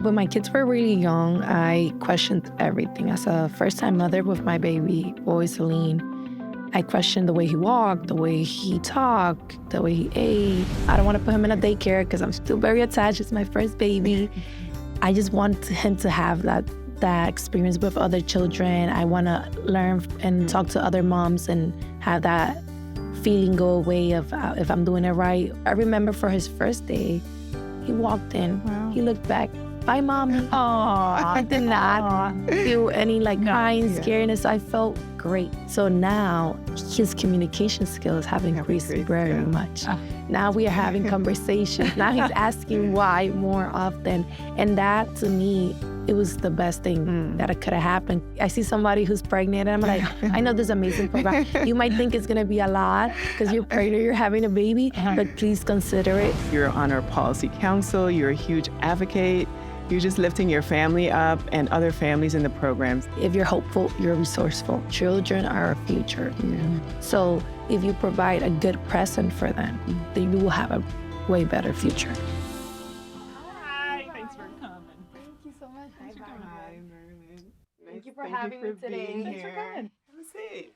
When my kids were really young, I questioned everything. As a first-time mother with my baby boy, Celine, I questioned the way he walked, the way he talked, the way he ate. I don't want to put him in a daycare because I'm still very attached. It's my first baby. I just want him to have that experience with other children. I want to learn and talk to other moms and have that feeling go away of if I'm doing it right. I remember for his first day, he walked in, He looked back, bye, mommy. I did not feel any crying, scariness. I felt great. So now his communication skills have increased very much. Now we are having conversations. Now he's asking why more often. And that, to me, it was the best thing that could have happened. I see somebody who's pregnant, and I'm like, I know this amazing program. You might think it's going to be a lot because you're pregnant, you're having a baby, but please consider it. You're on our policy council. You're a huge advocate. You're just lifting your family up and other families in the programs. If you're hopeful, you're resourceful. Children are our future. So if you provide a good present for them, then you will have a way better future. Hi, thanks for coming. Thank you so much. Hi, Marlyn. Thank you for having me today. Thanks for coming. Have a seat.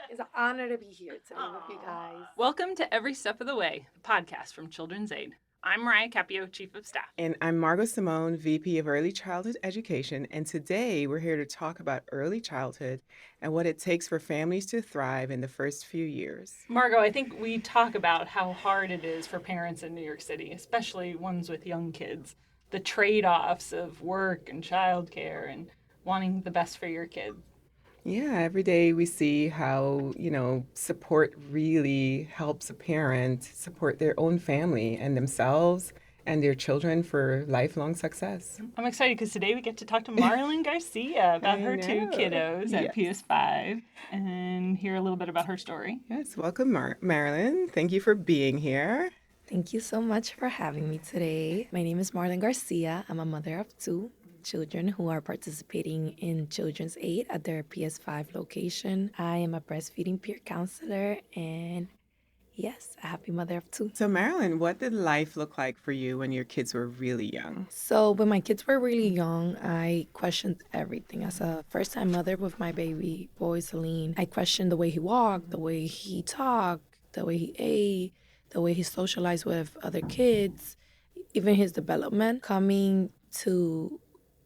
It's an honor to be here today with you guys. Welcome to Every Step of the Way, the podcast from Children's Aid. I'm Cappio, Chief of Staff. And I'm Margot Sigmone, VP of Early Childhood Education. And today we're here to talk about early childhood and what it takes for families to thrive in the first few years. Margot, I think we talk about how hard it is for parents in New York City, especially ones with young kids. The trade-offs of work and childcare and wanting the best for your kids. Yeah, every day we see how, support really helps a parent support their own family and themselves and their children for lifelong success. I'm excited because today we get to talk to Marlyn Garcia about her two kiddos at PS5 and hear a little bit about her story. Yes, welcome, Marlyn. Thank you for being here. Thank you so much for having me today. My name is Marlyn Garcia. I'm a mother of two children who are participating in Children's Aid at their PS5 location. I am a breastfeeding peer counselor and yes, a happy mother of two. So Marlyn, what did life look like for you when your kids were really young? So when my kids were really young, I questioned everything. As a first-time mother with my baby boy, Celine, I questioned the way he walked, the way he talked, the way he ate, the way he socialized with other kids, even his development. Coming to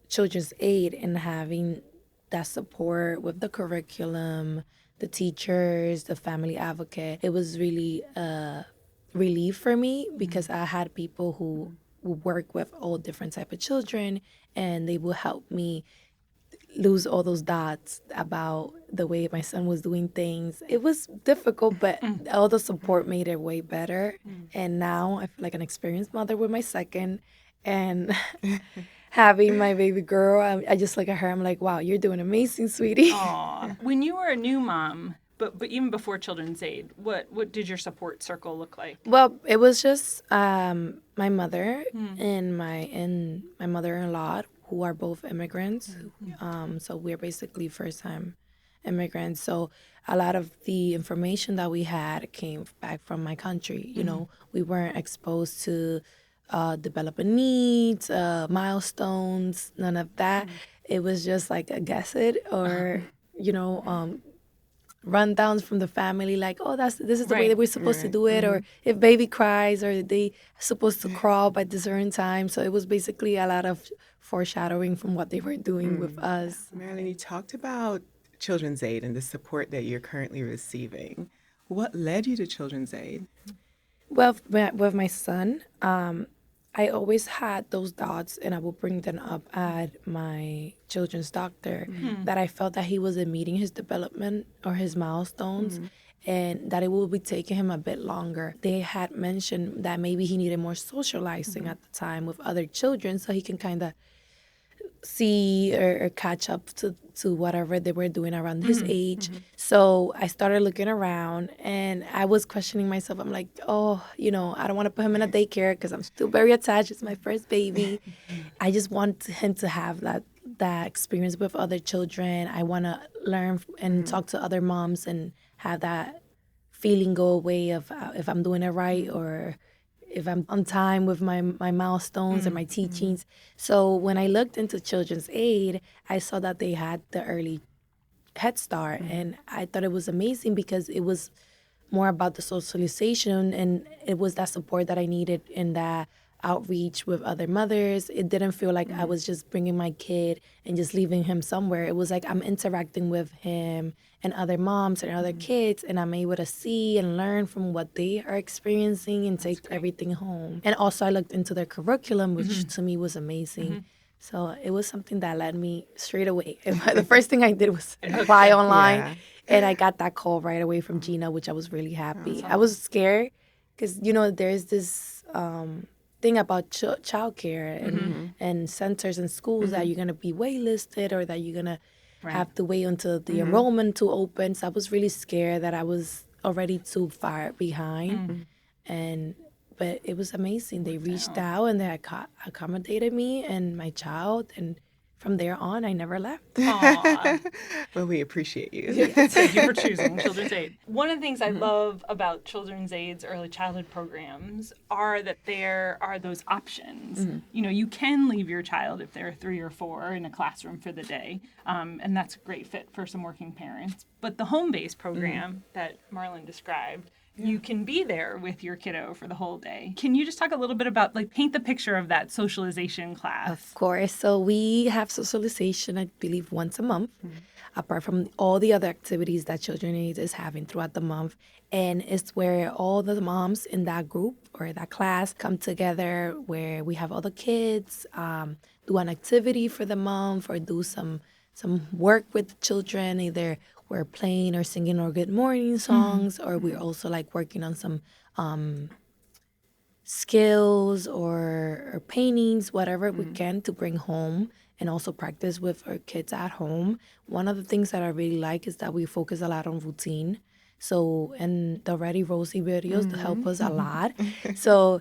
Children's Aid and having that support with the curriculum, the teachers, the family advocate, it was really a relief for me because I had people who work with all different type of children and they will help me lose all those dots about the way my son was doing things. It was difficult, but all the support made it way better. And now I feel like an experienced mother with my second and having my baby girl, I just look at her, I'm like, wow, you're doing amazing, sweetie. Aww. When you were a new mom, but even before Children's Aid, what did your support circle look like? Well, it was just my mother and my mother-in-law, who are both immigrants. So we're basically first-time immigrants. So a lot of the information that we had came back from my country. You know, we weren't exposed to development needs, milestones, none of that. It was just like a guess it or, rundowns from the family like, oh, this is the way that we're supposed to do it, or if baby cries, or they supposed to crawl by the certain time. So it was basically a lot of foreshadowing from what they were doing with us. Marlyn, you talked about Children's Aid and the support that you're currently receiving. What led you to Children's Aid? Well, with my son, I always had those dots, and I would bring them up at my children's doctor, that I felt that he wasn't meeting his development or his milestones, and that it would be taking him a bit longer. They had mentioned that maybe he needed more socializing at the time with other children so he can kind of see or catch up to whatever they were doing around his age. So I started looking around and I was questioning myself. I'm like, I don't want to put him in a daycare because I'm still very attached. It's my first baby. I just want him to have that experience with other children. I want to learn and talk to other moms and have that feeling go away of if I'm doing it right or if I'm on time with my milestones and my teachings. So when I looked into Children's Aid, I saw that they had the early Head Start, and I thought it was amazing because it was more about the socialization, and it was that support that I needed in that outreach with other mothers. It didn't feel like I was just bringing my kid and just leaving him somewhere. It was like I'm interacting with him and other moms and other kids, and I'm able to see and learn from what they are experiencing and take everything home. And also I looked into their curriculum, which to me was amazing. So it was something that led me straight away. The first thing I did was apply online. Yeah. And I got that call right away from Gina, which I was really happy. I was scared because, there's this thing about childcare and centers and schools that you're going to be waitlisted or that you're going to have to wait until the enrollment to open. So I was really scared that I was already too far behind. But it was amazing. They reached out and they accommodated me and my child. And from there on, I never left. Aw. Well, we appreciate you. Thank you for choosing Children's Aid. One of the things I love about Children's Aid's early childhood programs are that there are those options. You can leave your child if they're 3 or 4 in a classroom for the day, and that's a great fit for some working parents. But the home-based program that Marlyn described, you can be there with your kiddo for the whole day. Can you just talk a little bit about, paint the picture of that socialization class? Of course. So we have socialization, I believe, once a month, apart from all the other activities that Children's Aid is having throughout the month. And it's where all the moms in that group or that class come together, where we have all the kids, do an activity for the month or do some work with the children. Either we're playing or singing our good morning songs, or we're also working on some skills or paintings, whatever we can to bring home and also practice with our kids at home. One of the things that I really like is that we focus a lot on routine. So, and the Ready Rosie videos help us a lot. So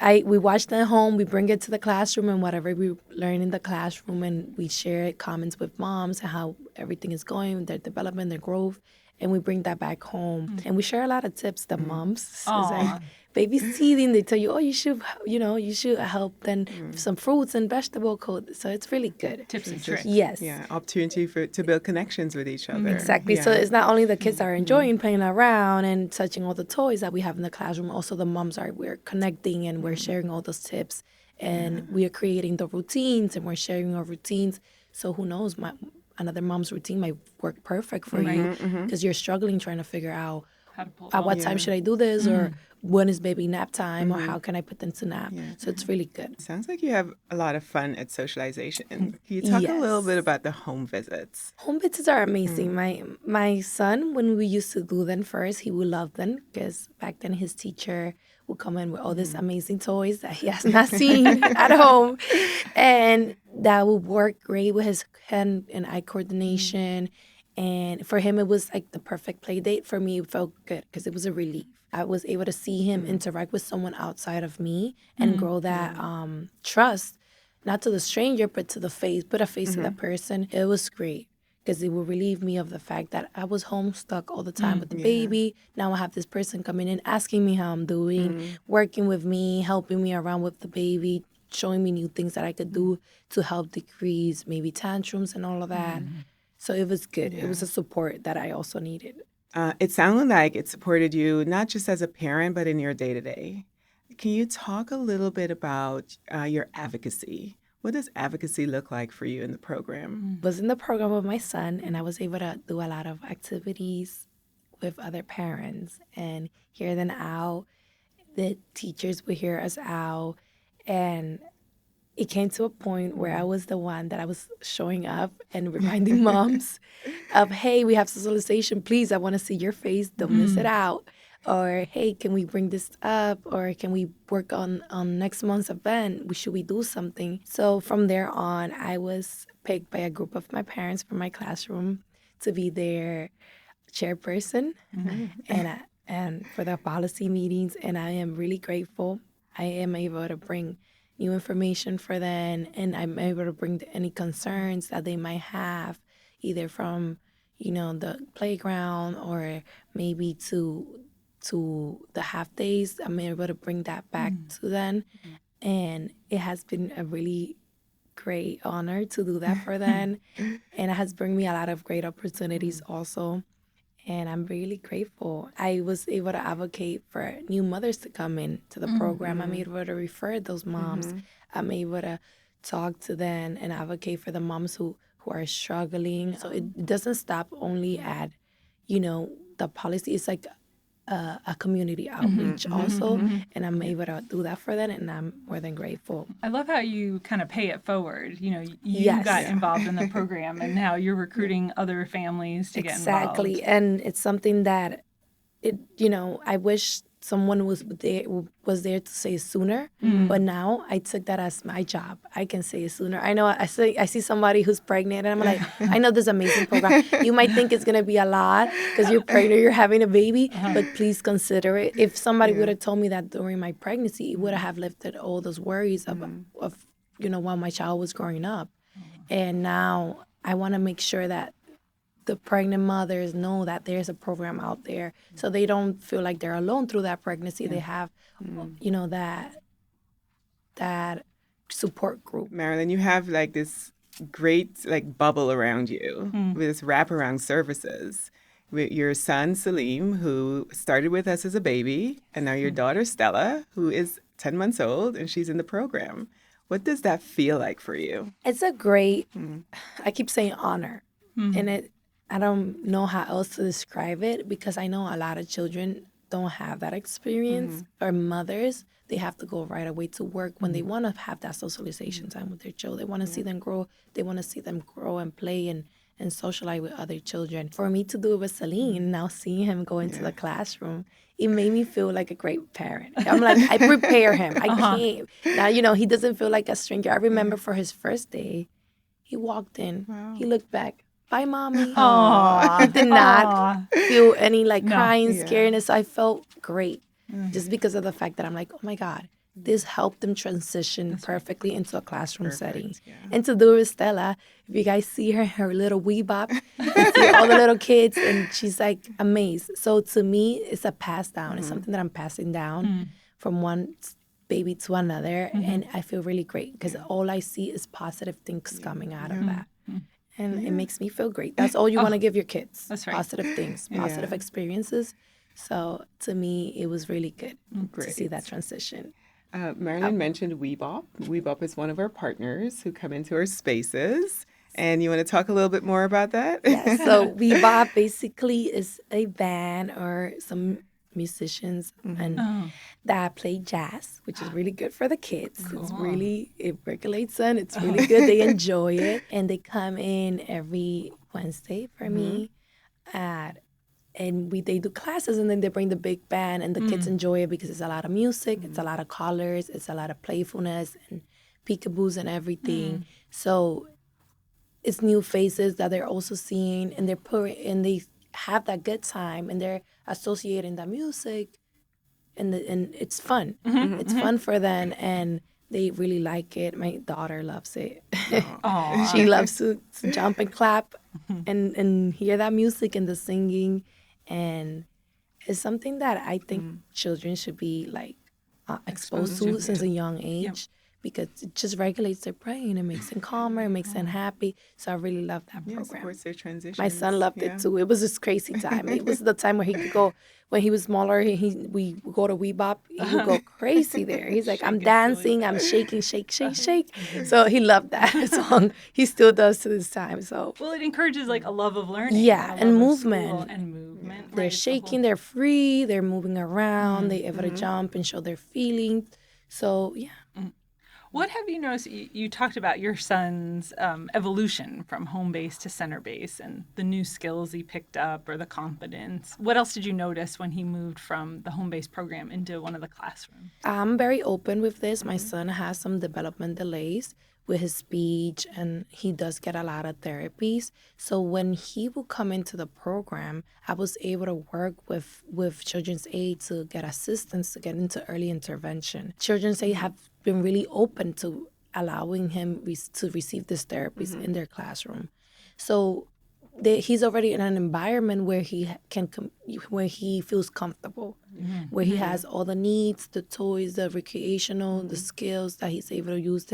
we watch them at home, we bring it to the classroom, and whatever we learn in the classroom, and we share comments with moms and how everything is going, their development, their growth, and we bring that back home. And we share a lot of tips, the moms. It's like baby's teething, they tell you, you should help them with some fruits and vegetable coat. So it's really good. Tips and tricks. Yes. Yeah, opportunity to build connections with each other. Exactly. Yeah. So it's not only the kids that are enjoying playing around and touching all the toys that we have in the classroom, also the moms we're connecting and we're sharing all those tips, and we are creating the routines and we're sharing our routines. So who knows, another mom's routine might work perfect for you because you're struggling trying to figure out How to pull at what time should I do this, or when is baby nap time, or how can I put them to nap. So it's really good. Sounds like you have a lot of fun at socialization. Can you talk a little bit about the home visits? Home visits are amazing. My son, when we used to do them first, he would love them because back then his teacher would come in with all these amazing toys that he has not seen at home. And that would work great with his hand and eye coordination. And for him, it was like the perfect play date. For me, it felt good because it was a relief. I was able to see him interact with someone outside of me and grow that trust, not to the stranger, but to the face, put a face to that person. It was great because it would relieve me of the fact that I was home stuck all the time with the baby. Now I have this person coming in, asking me how I'm doing, working with me, helping me around with the baby, showing me new things that I could do to help decrease maybe tantrums and all of that. So it was good. It was a support that I also needed. It sounded like it supported you not just as a parent, but in your day-to-day. Can you talk a little bit about your advocacy? What does advocacy look like for you in the program? I was in the program with my son, and I was able to do a lot of activities with other parents and hear them out. The teachers would hear us out, and it came to a point where I was the one that I was showing up and reminding moms of, hey, we have socialization. Please, I want to see your face. Don't miss it out. Or, hey, can we bring this up? Or can we work on next month's event? Should we do something? So from there on, I was picked by a group of my parents from my classroom to be their chairperson and for the policy meetings. And I am really grateful. I am able to bring new information for them, and I'm able to bring any concerns that they might have, either from, the playground or maybe to to the half days. I'm able to bring that back to them. And it has been a really great honor to do that for them. And it has brought me a lot of great opportunities also. And I'm really grateful. I was able to advocate for new mothers to come in to the program. I'm able to refer those moms. I'm able to talk to them and advocate for the moms who are struggling. So it doesn't stop only at, the policy. It's like a community outreach also. And I'm able to do that for them, and I'm more than grateful. I love how you kind of pay it forward. You Yes. got involved in the program, and now you're recruiting other families to get involved. Exactly. And it's something that I wish someone was there to say sooner, but now I took that as my job. I can say it sooner. I know I see somebody who's pregnant, and I'm like, I know this amazing program. You might think it's gonna be a lot because you're pregnant, you're having a baby, but please consider it. If somebody would have told me that during my pregnancy, it would have lifted all those worries of while my child was growing up. And now I want to make sure that the pregnant mothers know that there's a program out there, so they don't feel like they're alone through that pregnancy. They have, that support group. Marlyn, you have like this great like bubble around you with this wraparound services. With your son Salim, who started with us as a baby, and now your daughter Stella, who is 10 months old, and she's in the program. What does that feel like for you? It's a great, I keep saying honor, and I don't know how else to describe it, because I know a lot of children don't have that experience, or mothers, they have to go right away to work when they want to have that socialization time with their children. They want to see them grow. They want to see them grow and play and socialize with other children. For me to do it with Celine, now seeing him go into the classroom, it made me feel like a great parent. I'm like, I prepare him. I can't. Now, he doesn't feel like a stranger. I remember for his first day, he walked in, he looked back, bye, mommy. Aww. He did not feel any crying, scariness. So I felt great just because of the fact that I'm like, oh my God, this helped them transition perfectly into a classroom setting. Yeah. And to do it with Stella, if you guys see her little wee bop, you see all the little kids, and she's like amazed. So to me, it's a pass down. It's something that I'm passing down from one baby to another. And I feel really great because all I see is positive things coming out of that. And it makes me feel great. That's all you want to give your kids. That's right. Positive things, positive experiences. So to me, it was really good to see that transition. Marlyn mentioned Weebop. Weebop is one of our partners who come into our spaces. And you want to talk a little bit more about that? Yeah, so Weebop basically is a band or some musicians and that play jazz, which is really good for the kids. Cool. It regulates them. It's really good. They enjoy it. And they come in every Wednesday for me and they do classes, and then they bring the big band, and the kids enjoy it because it's a lot of music, it's a lot of colors, it's a lot of playfulness and peekaboos and everything. So it's new faces that they're also seeing, and they have that good time, and they're associating the music, and it's fun. It's fun for them, and they really like it. My daughter loves it. She loves to jump and clap and hear that music and the singing. And it's something that I think children should be exposed to since a young age, because it just regulates their brain. It makes them calmer. It makes them happy. So I really love that program. Supports their transition. My son loved it too. It was this crazy time. It was the time where he could go, when he was smaller, we would go to Weebop. He would go crazy there. He's like, I'm dancing, I'm shaking, shake, shake, shake. So he loved that song. He still does to this time. So well, it encourages a love of learning. Yeah, and movement. And movement. They're shaking, they're free, they're moving around, they're able to jump and show their feelings. So yeah. What have you noticed? You talked about your son's evolution from home base to center base and the new skills he picked up or the confidence. What else did you notice when he moved from the home base program into one of the classrooms? I'm very open with this. My son has some development delays with his speech, and he does get a lot of therapies. So when he will come into the program, I was able to work with Children's Aid to get assistance to get into early intervention. Children's Aid have been really open to allowing him to receive this therapies in their classroom. So he's already in an environment where he where he feels comfortable, where he has all the needs, the toys, the recreational, the skills that he's able to use,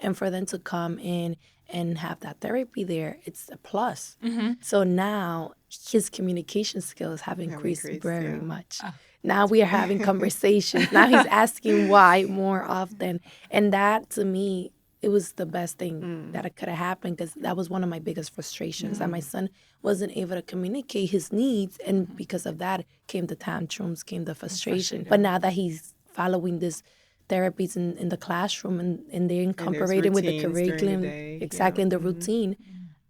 and for them to come in and have that therapy there, it's a plus. So now his communication skills have increased very much. Now we are having conversations. Now he's asking why more often, and that to me, it was the best thing that could have happened, because that was one of my biggest frustrations, that my son wasn't able to communicate his needs, and because of that came the tantrums, came the frustration. But now that he's following this therapies in the classroom and they're incorporating with the curriculum, exactly in the routine,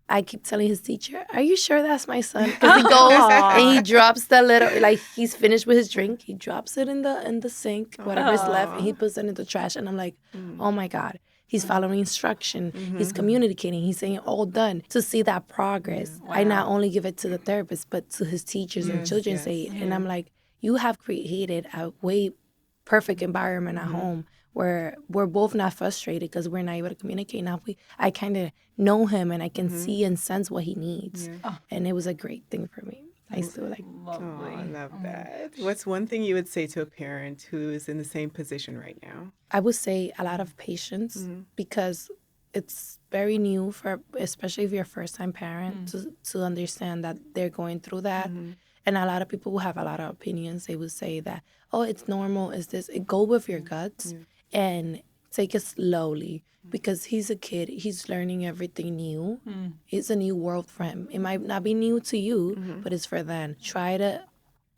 I keep telling his teacher, "Are you sure that's my son?" Because he goes and he drops the little, like he's finished with his drink, he drops it in the sink, whatever's left, and he puts it in the trash, and I'm like, "Oh my God." He's following instruction. He's communicating. He's saying all done. To see that progress, I not only give it to the therapist, but to his teachers and children's aid. And I'm like, you have created a way perfect environment at home where we're both not frustrated because we're not able to communicate. Now I kind of know him and I can see and sense what he needs. And it was a great thing for me. I still like. Lovely. Oh, I love that. What's one thing you would say to a parent who is in the same position right now? I would say a lot of patience, because it's very new especially if you're a first-time parent, to understand that they're going through that. And a lot of people will have a lot of opinions. They would say that, oh, it's normal, is this? Go with your guts and take it slowly, because he's a kid. He's learning everything new. It's a new world for him. It might not be new to you, but it's for them. Try to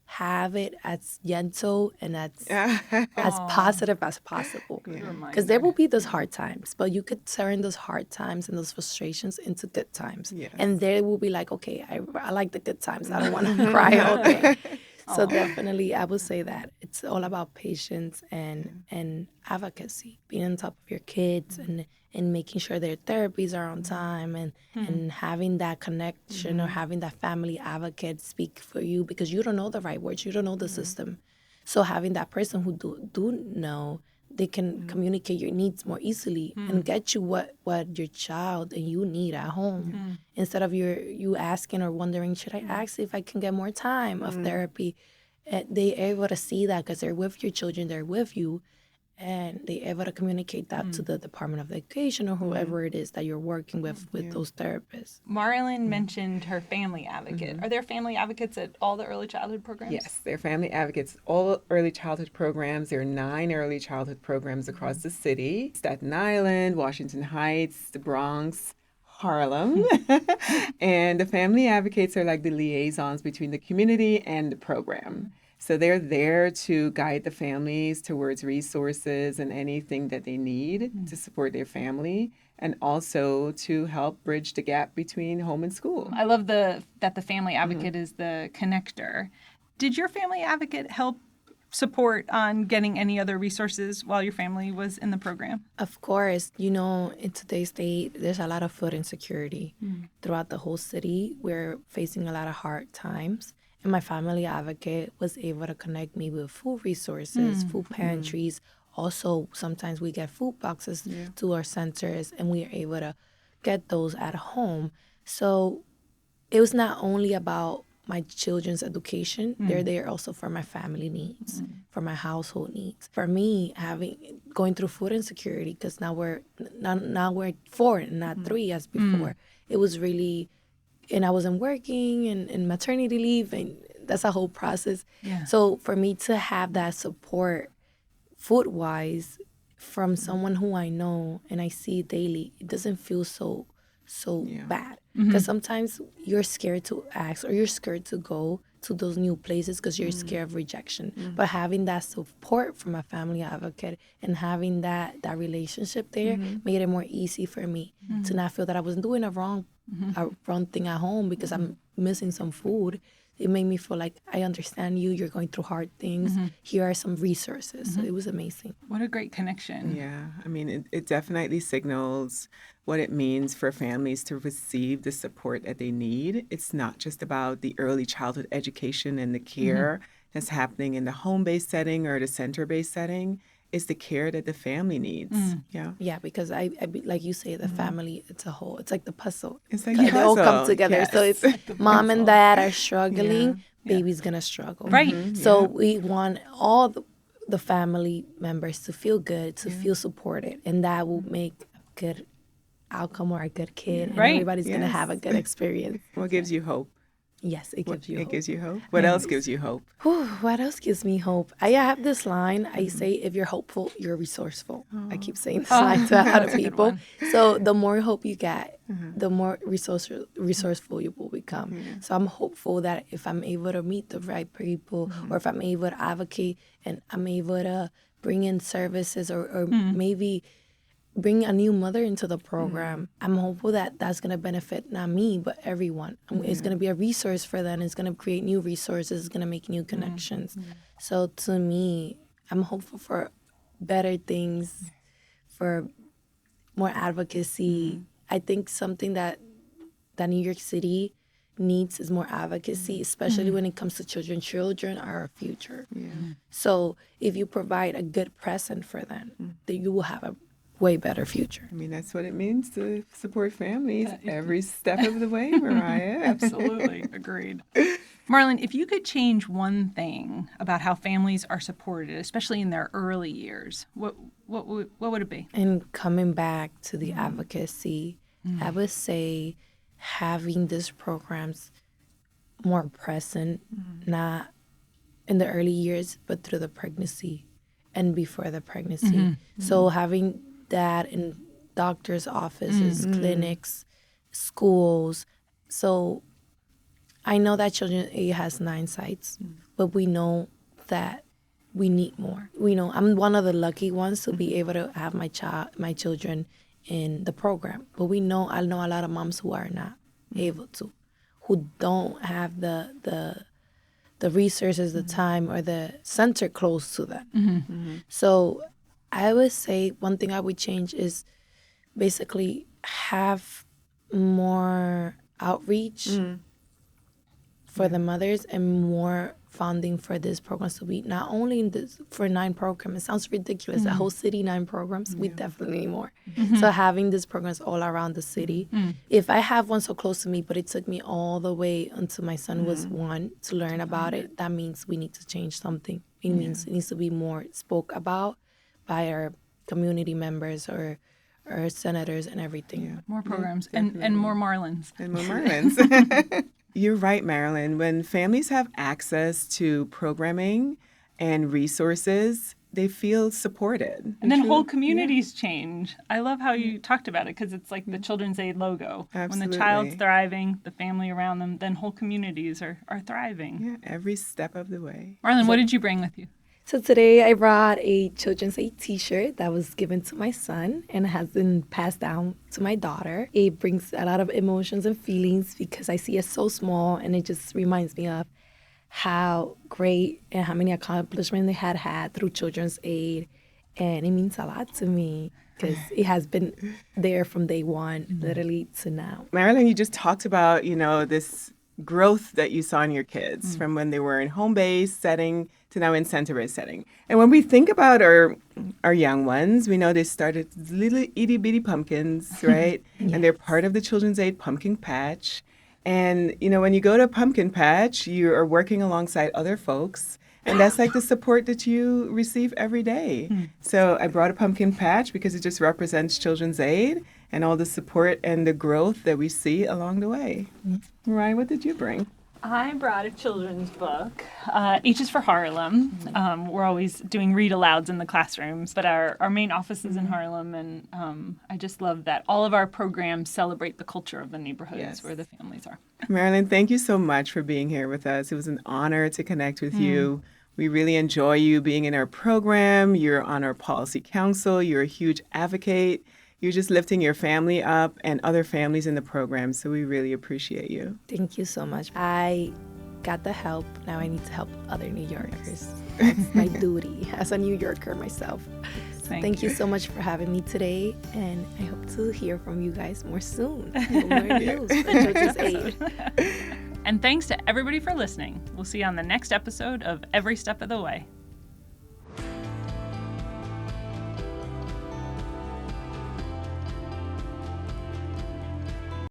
have it as gentle and as positive as possible. Because there will be those hard times, but you could turn those hard times and those frustrations into good times. And they will be like, okay, I like the good times. I don't want to cry all day. So definitely, I would say that it's all about patience and advocacy, being on top of your kids and making sure their therapies are on time and having that connection or having that family advocate speak for you, because you don't know the right words, you don't know the system. So having that person who do know, they can communicate your needs more easily and get you what your child and you need at home. Instead of you asking or wondering, should I ask if I can get more time of therapy? They're able to see that because they're with your children, they're with you, and they're able to communicate that to the Department of Education or whoever it is that you're working with those therapists. Marlyn mentioned her family advocate. Are there family advocates at all the early childhood programs? Yes, they're family advocates. All early childhood programs. There are 9 early childhood programs across the city: Staten Island, Washington Heights, the Bronx, Harlem. And the family advocates are like the liaisons between the community and the program. So they're there to guide the families towards resources and anything that they need to support their family, and also to help bridge the gap between home and school. I love that the family advocate is the connector. Did your family advocate help support on getting any other resources while your family was in the program? Of course. In today's day, there's a lot of food insecurity throughout the whole city. We're facing a lot of hard times. And my family advocate was able to connect me with food resources, food pantries. Also, sometimes we get food boxes to our centers, and we are able to get those at home. So it was not only about my children's education. They're there also for my family needs, for my household needs. For me, going through food insecurity, because now we're 4 and not 3 as before. It was really, and I wasn't working and maternity leave, and that's a whole process. So for me to have that support food-wise from someone who I know and I see daily, it doesn't feel so bad. Because sometimes you're scared to ask or you're scared to go to those new places because you're scared of rejection. But having that support from a family advocate and having that relationship there made it more easy for me to not feel that I wasn't doing a wrong thing at home because I'm missing some food. It made me feel like I understand you. You're going through hard things. Here are some resources. So it was amazing. What a great connection. Yeah, I mean, it definitely signals what it means for families to receive the support that they need. It's not just about the early childhood education and the care that's happening in the home-based setting or the center-based setting. is the care that the family needs. Yeah, because like you say, the family, it's a whole. It's like the puzzle. It's like They all come together. Yes. So if mom and dad are struggling, baby's gonna struggle. Right. So we want all the family members to feel good, to feel supported, and that will make a good outcome or a good kid, and everybody's gonna have a good experience. What gives you hope? Yes, it gives you hope. It gives you hope. What else gives you hope? What else gives me hope? I have this line. I say, if you're hopeful, you're resourceful. I keep saying this line to other people. So the more hope you get, the more resourceful you will become. So I'm hopeful that if I'm able to meet the right people, or if I'm able to advocate and I'm able to bring in services or maybe bring a new mother into the program, I'm hopeful that that's going to benefit not me, but everyone. It's going to be a resource for them. It's going to create new resources. It's going to make new connections. So to me, I'm hopeful for better things, for more advocacy. I think something that New York City needs is more advocacy, especially when it comes to children. Children are our future. So if you provide a good present for them, then you will have a way better future. I mean, that's what it means to support families every step of the way, Mariah. Absolutely. Agreed. Marlyn, if you could change one thing about how families are supported, especially in their early years, what would it be? And coming back to the advocacy, I would say having these programs more present, not in the early years, but through the pregnancy and before the pregnancy. So having that in doctors' offices, clinics, schools. So I know that Children's Aid has 9 sites, but we know that we need more. We know I'm one of the lucky ones to be able to have my children in the program. But I know a lot of moms who are not able to, who don't have the resources, the time, or the center close to them. So I would say one thing I would change is basically have more outreach for the mothers and more funding for these programs to be not only in this for 9 programs. It sounds ridiculous. The whole city 9 programs. We definitely need more. So having these programs all around the city. If I have one so close to me, but it took me all the way until my son was 1 to learn about it, that means we need to change something. It means it needs to be more spoke about by our community members or our senators and everything. More programs and more Marlyns. And more Marlyns. You're right, Marlyn. When families have access to programming and resources, they feel supported. And then whole communities change. I love how you talked about it because it's like the Children's Aid logo. Absolutely. When the child's thriving, the family around them, then whole communities are thriving. Yeah, every step of the way. Marlyn, what did you bring with you? So today I brought a Children's Aid t-shirt that was given to my son and has been passed down to my daughter. It brings a lot of emotions and feelings because I see it so small and it just reminds me of how great and how many accomplishments they had through Children's Aid. And it means a lot to me because it has been there from day one, literally to now. Marlyn, you just talked about, this growth that you saw in your kids from when they were in home-based setting to now in center-based setting. And when we think about our young ones, we know they started as little itty-bitty pumpkins, right? And they're part of the Children's Aid Pumpkin Patch. And, when you go to a pumpkin patch, you are working alongside other folks. And that's like the support that you receive every day. So I brought a pumpkin patch because it just represents Children's Aid and all the support and the growth that we see along the way. Ryan, what did you bring? I brought a children's book. H is for Harlem. We're always doing read-alouds in the classrooms, but our main office is in Harlem, and I just love that all of our programs celebrate the culture of the neighborhoods where the families are. Marlyn, thank you so much for being here with us. It was an honor to connect with you. We really enjoy you being in our program. You're on our policy council. You're a huge advocate. You're just lifting your family up and other families in the program, so we really appreciate you. Thank you so much. I got the help. Now I need to help other New Yorkers. It's my duty as a New Yorker myself. Thank you so much for having me today, and I hope to hear from you guys more soon. More news for Children's Aid. And thanks to everybody for listening. We'll see you on the next episode of Every Step of the Way.